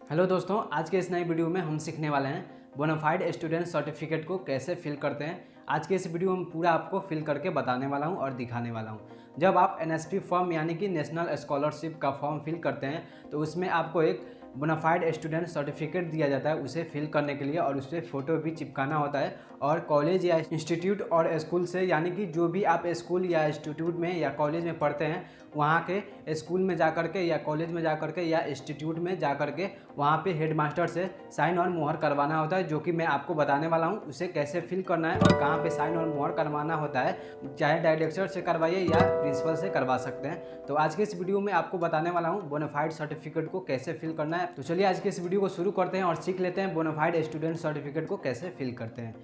Hello दोस्तों, आज के इस नई वीडियो में हम सीखने वाले हैं बोनाफाइड स्टूडेंट सर्टिफिकेट को कैसे फिल करते हैं। आज के इस वीडियो में पूरा आपको फिल करके बताने वाला हूं और दिखाने वाला हूं। जब आप एनएसपी फॉर्म यानी कि नेशनल स्कॉलरशिप का फॉर्म फिल करते हैं तो उसमें आपको एक बोनाफाइड स्टूडेंट सर्टिफिकेट दिया जाता है उसे फिल करने के लिए, और उस पर फ़ोटो भी चिपकाना होता है। और कॉलेज या इंस्टीट्यूट और स्कूल से, यानी कि जो भी आप स्कूल या इंस्टीट्यूट में या कॉलेज में पढ़ते हैं वहाँ के स्कूल में जा कर के या कॉलेज में जा कर के या इंस्टीट्यूट में जा कर के वहाँ पे हेडमास्टर से साइन और मुहर करवाना होता है, जो कि मैं आपको बताने वाला हूँ। उसे कैसे फिल करना है और कहाँ पे साइन और मुहर करवाना होता है, चाहे डायरेक्टर से करवाइए या प्रिंसिपल से करवा सकते हैं। तो आज के इस वीडियो में आपको बताने वाला हूँ बोनाफाइड सर्टिफिकेट को कैसे फिल करना है। तो चलिए आज के इस वीडियो को शुरू करते हैं और सीख लेते हैं बोनाफाइड स्टूडेंट सर्टिफिकेट को कैसे फिल करते हैं।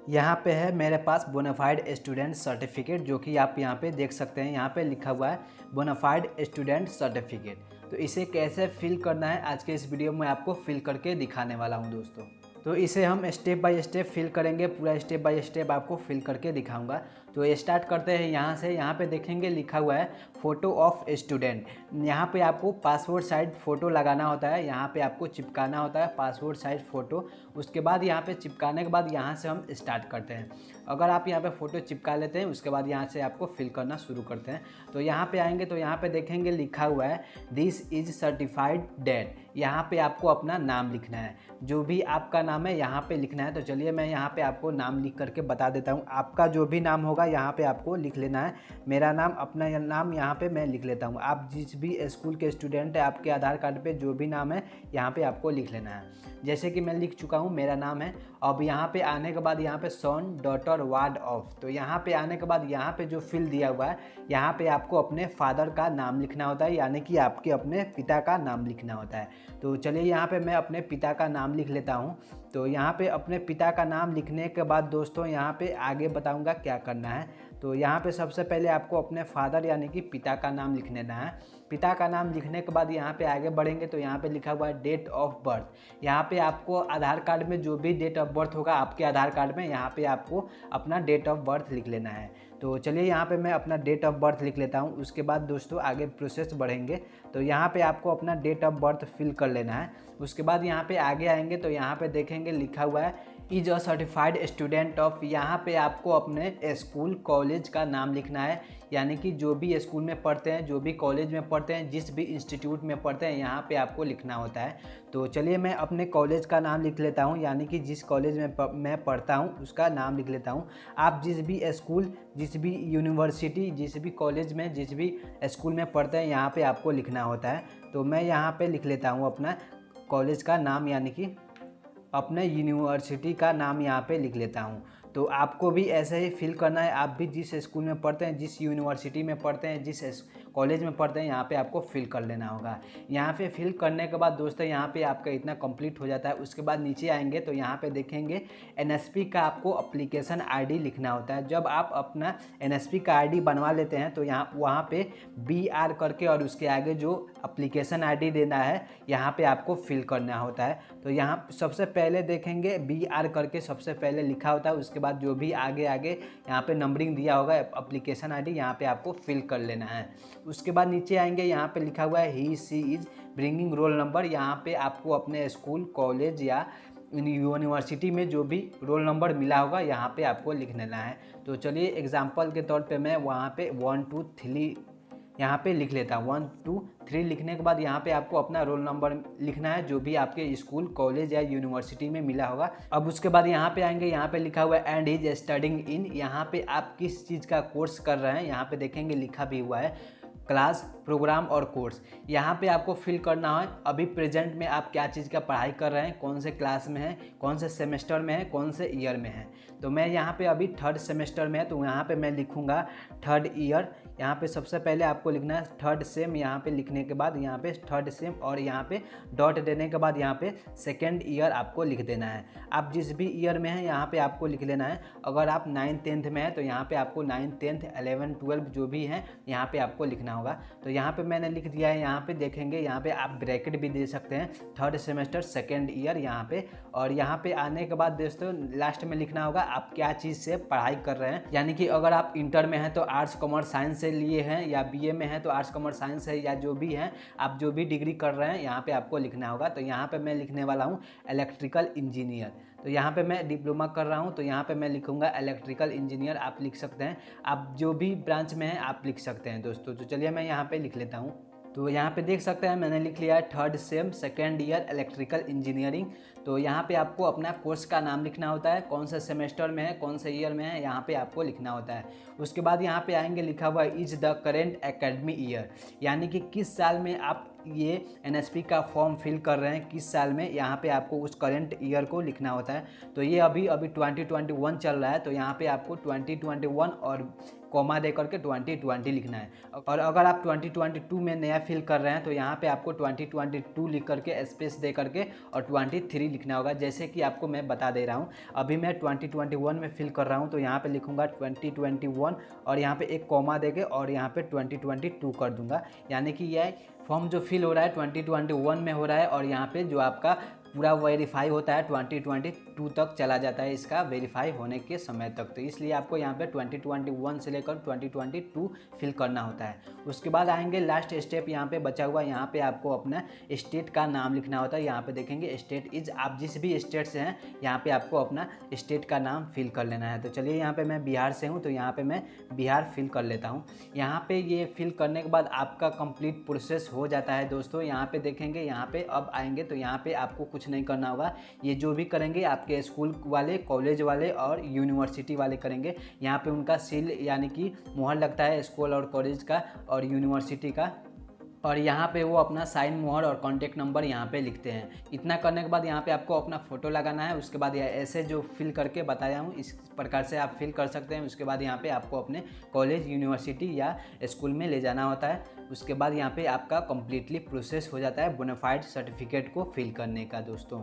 यहाँ पे है मेरे पास बोनाफाइड स्टूडेंट सर्टिफिकेट, जो कि आप यहाँ पे देख सकते हैं। यहाँ पे लिखा हुआ है बोनाफाइड स्टूडेंट सर्टिफिकेट। तो इसे कैसे फिल करना है आज के इस वीडियो में आपको फिल करके दिखाने वाला हूँ दोस्तों। तो इसे हम स्टेप बाय स्टेप फिल करेंगे, पूरा स्टेप बाय स्टेप आपको फिल करके दिखाऊंगा। तो ये स्टार्ट करते हैं यहाँ से। यहाँ पे देखेंगे लिखा हुआ है फ़ोटो ऑफ स्टूडेंट। यहाँ पे आपको पासपोर्ट साइज फ़ोटो लगाना होता है, यहाँ पे आपको चिपकाना होता है पासपोर्ट साइज फ़ोटो। उसके बाद यहाँ पे चिपकाने के बाद यहाँ से हम स्टार्ट करते हैं। अगर आप यहाँ पे फ़ोटो चिपका लेते हैं उसके बाद यहाँ से आपको फिल करना शुरू करते हैं। तो यहाँ पे आएंगे तो यहाँ पे देखेंगे लिखा हुआ है दिस इज़ सर्टिफाइड डेट। यहाँ पे आपको अपना नाम लिखना है, जो भी आपका नाम है यहाँ पे लिखना है। तो चलिए मैं यहाँ पे आपको नाम लिख करके बता देता हूँ। आपका जो भी नाम होगा यहाँ पे आपको लिख लेना है। मेरा नाम, अपना नाम यहाँ पे मैं लिख लेता हूँ। आप जिस भी स्कूल के स्टूडेंट है, आपके आधार कार्ड पे जो भी नाम है यहाँ पे आपको लिख लेना है। जैसे कि मैं लिख चुका हूँ, मेरा नाम है। अब यहाँ पे आने के बाद यहाँ पे सन डॉटर वार्ड ऑफ, तो यहाँ पे आने के बाद यहाँ पे जो फिल दिया हुआ है यहाँ पे आपको अपने फादर का नाम लिखना होता है, यानी कि आपके अपने पिता का नाम लिखना होता है। तो चलिए यहाँ पे मैं अपने पिता का नाम लिख लेता हूँ। तो यहाँ पे अपने पिता का नाम लिखने के बाद दोस्तों यहाँ पे आगे बताऊँगा क्या करना है। तो यहाँ पे सबसे पहले आपको अपने फादर यानी कि पिता का नाम लिख लेना है। पिता का नाम लिखने के बाद यहाँ पे आगे बढ़ेंगे तो यहाँ पे लिखा हुआ है डेट ऑफ बर्थ। यहाँ पे आपको आधार कार्ड में जो भी डेट ऑफ बर्थ होगा आपके आधार कार्ड में, यहाँ पे आपको अपना डेट ऑफ बर्थ लिख लेना है। तो चलिए यहाँ पे मैं अपना डेट ऑफ बर्थ लिख लेता हूँ। उसके बाद दोस्तों आगे प्रोसेस बढ़ेंगे तो यहाँ पे आपको अपना डेट ऑफ बर्थ फिल कर लेना है। उसके बाद यहाँ पे आगे आएंगे तो यहाँ पे देखेंगे लिखा हुआ है is a certified student of. यहाँ पे आपको अपने स्कूल कॉलेज का नाम लिखना है, यानी कि जो भी स्कूल में पढ़ते हैं, जो भी कॉलेज में पढ़ते हैं, जिस भी इंस्टीट्यूट में पढ़ते हैं यहाँ पे आपको लिखना होता है। तो चलिए मैं अपने कॉलेज का नाम लिख लेता हूँ, यानी कि जिस कॉलेज में मैं पढ़ता हूँ उसका नाम लिख लेता हूँ। आप जिस भी स्कूल, जिस भी यूनिवर्सिटी, जिस भी कॉलेज में, जिस भी स्कूल में पढ़ते हैं यहाँ पे आपको लिखना होता है। तो मैं यहाँ पे लिख लेता हूँ अपना कॉलेज का नाम, यानी कि अपने यूनिवर्सिटी का नाम यहाँ पे लिख लेता हूँ। तो आपको भी ऐसे ही फिल करना है। आप भी जिस स्कूल में पढ़ते हैं, जिस यूनिवर्सिटी में पढ़ते हैं, जिस कॉलेज में पढ़ते हैं, यहाँ पे आपको फिल कर लेना होगा। यहाँ पे फिल करने के बाद दोस्तों यहाँ पे आपका इतना कंप्लीट हो जाता है। उसके बाद नीचे आएंगे तो यहाँ पे देखेंगे एनएसपी का आपको एप्लीकेशन आईडी लिखना होता है। जब आप अपना एनएसपी का आईडी बनवा लेते हैं तो यहाँ वहाँ पे BR करके और उसके आगे जो एप्लीकेशन आईडी देना है यहाँ पे आपको फिल करना होता है। तो यहाँ सबसे पहले देखेंगे BR करके सबसे पहले लिखा होता है। उसके बाद जो भी आगे आगे यहाँ पे नंबरिंग दिया होगा एप्लीकेशन आईडी यहाँ पे आपको फिल कर लेना है। उसके बाद नीचे आएंगे यहाँ पे लिखा हुआ है ही सी इज़ ब्रिंगिंग रोल नंबर। यहाँ पे आपको अपने स्कूल, कॉलेज या यूनिवर्सिटी में जो भी रोल नंबर मिला होगा यहाँ पे आपको लिख लेना है। तो चलिए एग्जांपल के तौर पे मैं वहाँ पे 1 2 3 यहाँ पे लिख लेता हूँ। 1 2 3 लिखने के बाद यहाँ पे आपको अपना रोल नंबर लिखना है, जो भी आपके स्कूल, कॉलेज या यूनिवर्सिटी में मिला होगा। अब उसके बाद यहाँ पे आएंगे, यहाँ पे लिखा हुआ है एंड इज स्टडिंग इन। यहाँ पे आप किस चीज़ का कोर्स कर रहे हैं यहाँ पे देखेंगे लिखा भी हुआ है क्लास, प्रोग्राम और कोर्स। यहाँ पे आपको फिल करना है अभी प्रेजेंट में आप क्या चीज़ का पढ़ाई कर रहे हैं, कौन से क्लास में है, कौन से सेमेस्टर में है, कौन से ईयर में है। तो मैं यहाँ पे अभी 3rd सेमेस्टर में है तो यहाँ पे मैं लिखूँगा 3rd ईयर। यहाँ पे सबसे पहले आपको लिखना है 3rd सेम। यहाँ पे लिखने के बाद यहाँ पे 3rd सेम और यहाँ पे डॉट देने के बाद यहाँ पे 2nd ईयर आपको लिख देना है। आप जिस भी ईयर में हैं यहाँ पे आपको लिख लेना है। अगर आप 9th 10th में है तो यहाँ पे आपको 9th 10th 11th 12th जो भी हैं यहाँ पे आपको लिखना लिखना होगा। तो यहाँ पे मैंने लिख दिया है, यहाँ पे देखेंगे, यहाँ पे आप ब्रैकेट भी दे सकते हैं, 3rd सेमेस्टर 2nd ईयर यहाँ पे। और यहाँ पे आने के बाद दोस्तों लास्ट में लिखना होगा आप क्या चीज़ से पढ़ाई कर रहे हैं, यानी कि अगर आप इंटर में हैं तो आर्ट्स कॉमर्स साइंस से लिए हैं, या बीए में हैं तो आर्ट्स कॉमर्स साइंस है, या जो भी हैं आप जो भी डिग्री कर रहे हैं यहाँ पे आपको लिखना होगा। तो यहाँ पे मैं लिखने वाला हूँ इलेक्ट्रिकल इंजीनियर। तो यहाँ पे मैं डिप्लोमा कर रहा हूँ, तो यहाँ पे मैं लिखूँगा इलेक्ट्रिकल इंजीनियर। आप लिख सकते हैं, आप जो भी ब्रांच में हैं आप लिख सकते हैं दोस्तों। तो चलिए मैं यहाँ पे लिख लेता हूँ। तो यहाँ पे देख सकते हैं मैंने लिख लिया है 3rd same 2nd year electrical engineering. तो यहाँ पे आपको अपना कोर्स का नाम लिखना होता है, कौन से सेमेस्टर में है, कौन से ईयर में है, यहाँ पे आपको लिखना होता है। उसके बाद यहाँ पे आएंगे, लिखा हुआ is the current academy year, यानी कि किस साल में आप ये एनएसपी का फॉर्म फिल कर रहे हैं, किस साल में, यहाँ पे आपको उस करेंट ईयर को लिखना होता है। तो ये अभी 2021 चल रहा है, तो यहाँ पे आपको 2021 और कॉमा दे करके 2020 लिखना है। और अगर आप 2022 में नया फिल कर रहे हैं तो यहाँ पे आपको 2022 लिख करके स्पेस दे करके और 23 लिखना होगा। जैसे कि आपको मैं बता दे रहा हूँ, अभी मैं 2021 में फिल कर रहा हूँ, तो यहाँ पे लिखूँगा 2021 और यहाँ पे एक कॉमा देके और यहाँ पे 2022 कर दूँगा, यानी कि यह फॉर्म जो फिल हो रहा है 2021 में हो रहा है। और यहाँ पे जो आपका पूरा वेरीफाई होता है 2022 तक चला जाता है, इसका वेरीफाई होने के समय तक। तो इसलिए आपको यहाँ पे 2021 से लेकर 2022 फिल करना होता है। उसके बाद आएंगे लास्ट स्टेप यहाँ पे बचा हुआ, यहाँ पे आपको अपना स्टेट का नाम लिखना होता है। यहाँ पे देखेंगे स्टेट इज, आप जिस भी स्टेट से हैं यहाँ पे आपको अपना स्टेट का नाम फिल कर लेना है। तो चलिए यहाँ पे मैं बिहार से हूँ, तो यहाँ पे मैं बिहार फिल कर लेता हूँ। यहाँ पे ये फिल करने के बाद आपका कंप्लीट प्रोसेस हो जाता है दोस्तों। यहाँ पे देखेंगे, यहाँ पे अब आएंगे तो यहाँ पे आपको कुछ नहीं करना होगा, ये जो भी करेंगे आपके स्कूल वाले, कॉलेज वाले और यूनिवर्सिटी वाले करेंगे। यहाँ पे उनका सील यानी कि मुहर लगता है स्कूल और कॉलेज का और यूनिवर्सिटी का, और यहाँ पे वो अपना साइन मोहर और कॉन्टैक्ट नंबर यहाँ पे लिखते हैं। इतना करने के बाद यहाँ पे आपको अपना फ़ोटो लगाना है। उसके बाद ऐसे जो फिल करके बताया हूँ इस प्रकार से आप फिल कर सकते हैं। उसके बाद यहाँ पे आपको अपने कॉलेज, यूनिवर्सिटी या स्कूल में ले जाना होता है। उसके बाद यहाँ पे आपका कम्प्लीटली प्रोसेस हो जाता है बोनाफाइड सर्टिफिकेट को फिल करने का दोस्तों।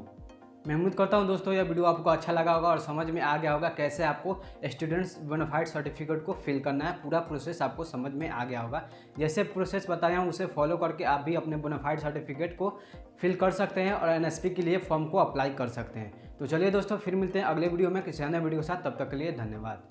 मैं उम्मीद करता हूं दोस्तों यह वीडियो आपको अच्छा लगा होगा और समझ में आ गया होगा कैसे आपको स्टूडेंट्स बोनाफाइड सर्टिफिकेट को फिल करना है। पूरा प्रोसेस आपको समझ में आ गया होगा। जैसे प्रोसेस बताया हूं उसे फॉलो करके आप भी अपने बोनाफाइड सर्टिफिकेट को फिल कर सकते हैं और एनएसपी के लिए फॉर्म को अप्लाई कर सकते हैं। तो चलिए दोस्तों, फिर मिलते हैं अगले वीडियो में किसी अन्य वीडियो के साथ। तब तक के लिए धन्यवाद।